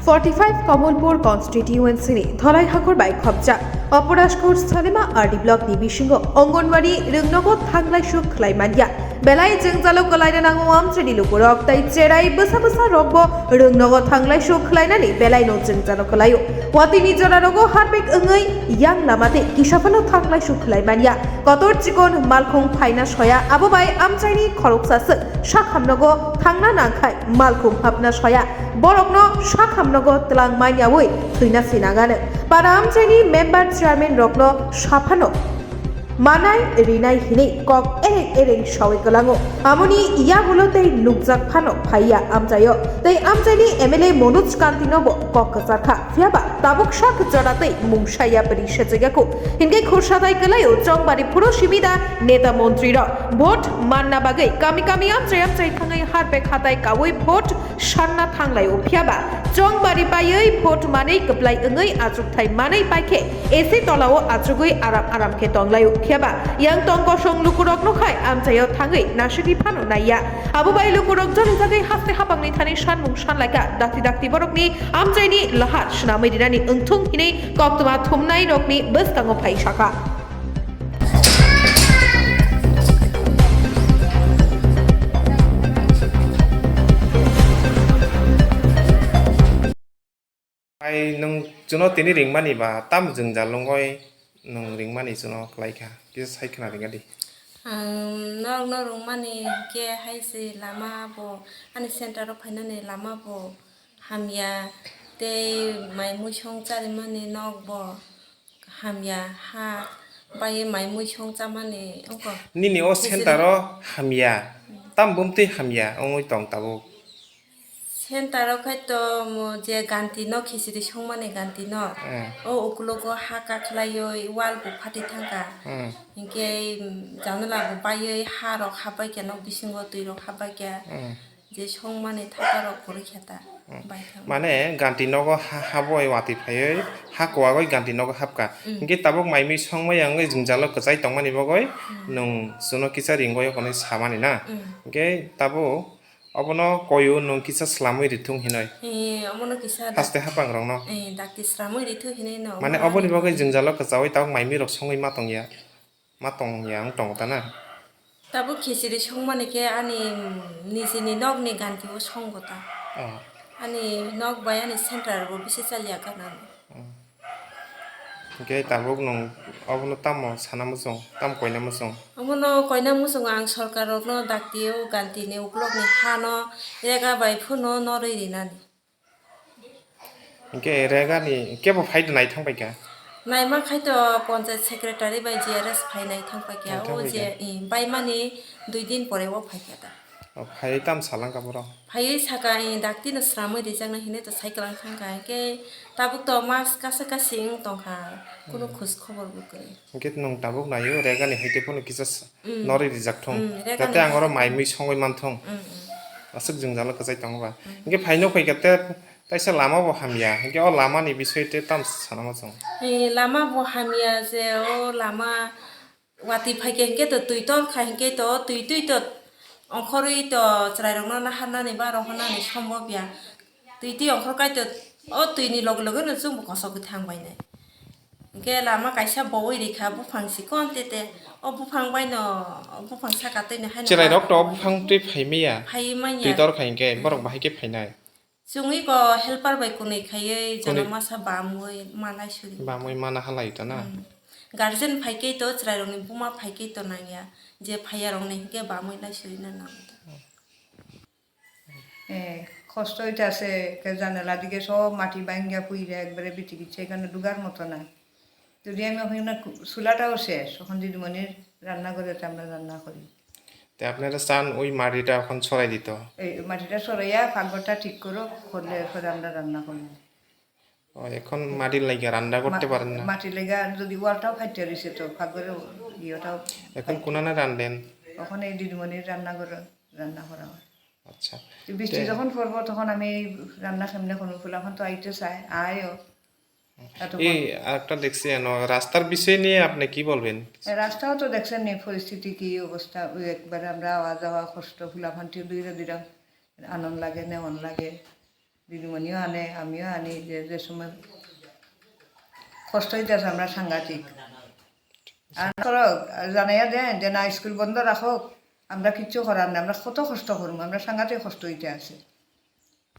45 Kamalpur कन्स्टिट्युएन्सिनि धलाइहागर bike खबजा अपराजखर सालेमा RD block नि बिसिंग अंगनवाड़ी रोंनगो थांलायसु खलायमानिया बेलाय जोंजालो कलायनो नांगौ आमचाइनि लुकुरक ताइ चेराय बोसा बोसा रगबो रोंनगो थांलायसु खलायनानै बेलाय नो जोंजालो कलायो वातिनि जरारगो हारबेक ओङै यां लामाते किसाफानो थांलायसु खलायमानिया कतर चिकन मालखं फायना सया आबोबाय आमचाइनि खरकसासो साखामनगो थांना नांखाय मालखं हाबना सया बरकनो साखामनगो तलां माइयावै थैना सिनागानो पारा आमचाइनि मेम्बार चेयारमेन रकनो साफानो मानाय रिनाय हिनै कक एरें सावै गलाङो आमनि इया हलो तै नुकजाक फानो फाइया आमचायो तै आमचाइनि MLA मनुज कान्तिनोबो कक कसारखा फियाबा ताबुक साक जडातै मुंसाया परिषद जायगाखौ हिनगे खुरसादाय गलायो चंबारि पुरो सिमिदा नेता मन्त्रीर भोट मानना बागै कामी कामी आमचाइ खाङै हारबे खाताय कावै भोट सानना थांलायो फियाबा चंबारि पायै भोट मानै कप्लाय ओङै आचुकथाय मानै पाइखे एसे तलाव आचुगै आराम खे तंलायो खेबा yang tongko song lukurok nokai amchayo thangai nasiri phano naiya abubai lukurok joni jagai haste hapangni thani sanmung sanlaika dakti borokni amchaini lahat snamai dinani engthung hinai koktuma thumnai rokni bestango phai saka ai nung juno tini ringmani ba tam jungjalongoi nung ringmani juno klaika kis sai khana ringadi no ringmani ke haisi lama bo ani center of finance lama bo hamya te mai muchong chari mani nok bo hamya ha bai mai muchong chamani onko nini o center hamya tam bumti hamya ongoi tong tabo center of to je ganti no khisiri songmani ganti no o okulogo haka khlayo wall bu phati thangka inke janala bu baye ha rok habai ke no bisingo tui rok habai ke je songmani thaka rok kori kheta bai thang mane ganti nogo haboi wati phai ha kwagoi ganti nogo hapka inke tabok maimi songmai angai jungjalo kachai tongmani bogoi nung juno kisa ringoi konai samani na inke tabo abono koyo nung kisa slamoi ritung hinoi amono kisa haste hapang rong no dakti slamoi ritu hinai no mane oboni bogoi jungjalo kachawai tabok maimi rok songoi matong ya ang tong ta na tabo khisiri songmani ke ani nijini nok ni ganti o songgota ani nok bai ani center bo bisi chalia kana ge tabok nung abono tamo sanamujong tam koinamujong amono koina musung ang sarkar rok no daktiyo ganti ne uklok ni hano rega bai phuno noroi rinani ge rega ni kebo faida nai thangbai ka naima khaito panchayat secretary bai JRS phainai thangpa kya o je bai mani 2 din pore o phaikya ta phai tam salang kaboro phai saka dakti no sramoi rijang na hine to cyclang thangka ke tabuk to mas kasa kasing tongkha kuno khos khobor bu kre ge nung tabok nayo rega ni haite phono kisa nori rijak thong jate angoro maimi songoi manthong asuk jungjalo kachai tongba ge phaino khaikate taisa lama bo hamya ge o lama ni bisoi te tam sanamajong lama bo hamya je o lama wati phaike ke to tuitor khai ke to tui to ongkhorui to chrai rong na hanna ni ba rong hana ni sombobya tui ongkhor kai to o tui ni log no chung bo kosok thangbai nai ke lama kaisa boi rikha bu phangsi konte te o bu phangbai no bu phang sakate ne haina chirai rok to phang tui phaimeya phai manya tuitor khai ge borok bahai ke phainai chungui ko helper bai kunai khaiye janamasa bamoi malai suri ba moi mana halai ta na guardian ফাইকে তো চরাইরংনি বুমা ফাইকে তো নাইয়া যে ফাইয়ারংনি কে বামই লাই সইনা নাম কষ্ট হইতাছে জানালা দিকে সব মাটি ভাঙ্গিয়া পুইরে একবারে বিটি দিচ্ছে এখানে ডুগার মতো নাই যদি আমি ওখানে চুলাটাও শেষ ওখান দিদিমণির রান্না করে আমরা রান্না করি তে আপনারা চান ওই মাটিটা এখন ছড়াই দিত এই মাটিটা সরাইয়া পাকঘরটা ঠিক করো করলে এরপরে আমরা রান্না করি এখন মাটির লাগে রান্না করতে পারেন না মাটির লেগা যদি ওয়ালটাও ফাইটে রয়েছে তো পাকঘরে ইয়েটাও এখন কোনানে রান্ধেন ওখানে এই দিদিমণির রান্না করা হয় আচ্ছা বৃষ্টি যখন পড়বো তখন আমি রান্না সামনে কোনো ফুলাখন তো আইতে চাই আয়ও এই একটা দেখছি রাস্তার বিষয় নিয়ে আপনি কি বলবেন রাস্তাও তো দেখছেন নি পরিস্থিতি কি অবস্থা একবারে আমরা আওয়া যাওয়া কষ্ট ফুলাফান্তি দুইটা আনন্দ লাগে নেওয়ান লাগে দিদিমণিও আনে আমিও আনি যে যে সময় কষ্ট হইতেছে আমরা সাংঘাতিক আর করক জানাইয়া দেন যে না স্কুল বন্ধ রাখক আমরা কিচ্ছু করার না আমরা কত কষ্ট করবো আমরা সাংঘাতিক কষ্ট হইতে আছে